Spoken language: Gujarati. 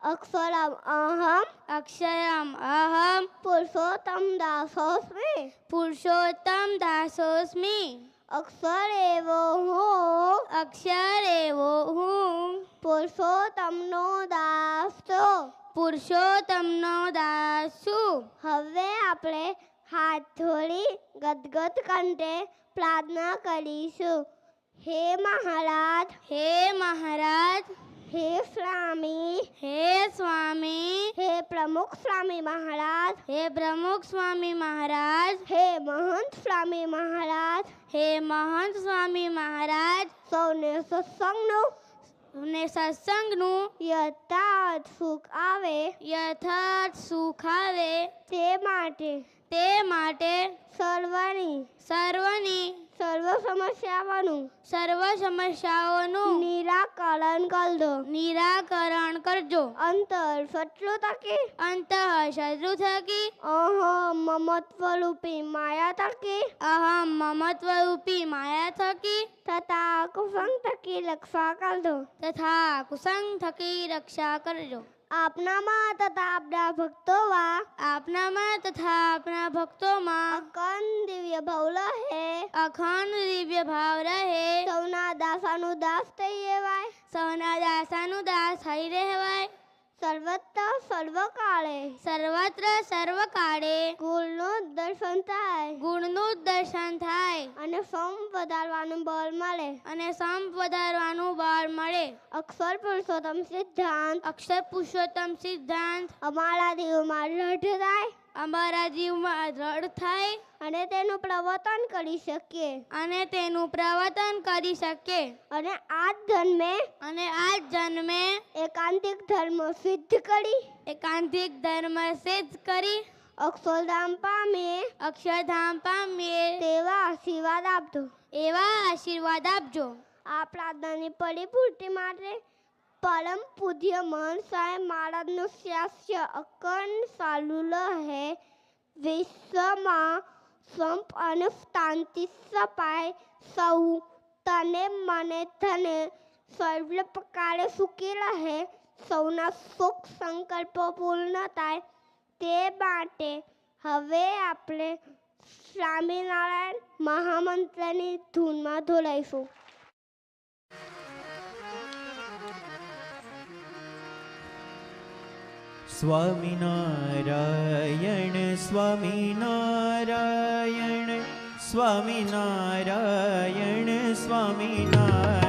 अक्षरम अहम अक्षरम अहम पुरुषोत्तम दासोस्मि पुरुषोत्तम दासोस्मि अक्षर एवो हूँ अक्षर एवो हूँ पुरुषोत्तम नो दास છું પુરુષોત્તમનો દાસ છું. હવે આપણે હાથ જોડી ગદગદ કંઠે પ્રાર્થના કરીશું. હે મહારાજ, હે મહારાજ, હે સ્વામી, હે સ્વામી, હે પ્રમુખ સ્વામી મહારાજ, હે પ્રમુખ સ્વામી મહારાજ, હે મહંત સ્વામી મહારાજ, હે મહંત સ્વામી મહારાજ, સૌને સત્સંગનું ને સત્સંગનું યથાર્થ સુખ આવે યથાર્થ સુખ આવે તે માટે સર્વની સર્વ સમસ્યાઓનું નિરાકરણ કરજો. અંતર શત્રુ થકી અંતઃ શત્રુ થકી અહમ મમત્વરૂપી માયા થકી અહમ મમત્વરૂપી માયા થકી તથા કુસંગ થકી રક્ષા કરજો. તથા કુસંગ થકી રક્ષા કરજો. આપનામાં તથા આપના ભક્તોમાં આપનામાં તથા આપના ભક્તોમાં અખંડ દિવ્ય ભાવ રહે અખંડ દિવ્ય ભાવ રહે સૌના દાસાનું દાસ થઈ રહેવાય સૌના દાસાનું દાસ થઈ રહેવાય સર્વત્ર સર્વત્ર સર્વકાળે ગુણનું દર્શન થાય ગુણનું દર્શન થાય અને સમ વધારવાનું બળ મળે અને સંપ વધારવાનું બળ મળે. અક્ષર પુરુષોત્તમ સિદ્ધાંત અક્ષર પુરુષોત્તમ સિદ્ધાંત અમારા જીવમાં દ્રઢ થાય અમારા જીવમાં દ્રઢ થાય અને તેનું પ્રવર્તન કરી શકીએ અને તેનું પ્રવર્તન કરી શકે અને આ જન્મે અને આ જન્મે એકાંતિક ધર્મ સિદ્ધ કરી એકાંતિક ધર્મ સિદ્ધ કરી અક્ષરધામ પામીએ તેવા આશીર્વાદ આપજો. એવા આશીર્વાદ આપજો. આ પ્રાર્થનાની પરિપૂર્તિ માટે પરમ પૂજ્ય મહંત સાહેબ મહારાજનું શાસ્ત્ર અખંડ ચાલુ રહે. વિશ્વમાં સંપ અને શાંતિ સપાય સૌ તને મને ધને સર્વ પ્રકારે સુખી રહે સૌના સુખ સંકલ્પો પૂર્ણ થાય તે માટે હવે આપણે સ્વામિનારાયણ મહામંત્રની ધૂનમાં ધોલાઈશું. સ્વામિનારાયણ સ્વામિનારાયણ સ્વામિનારાયણ સ્વામિનારાયણ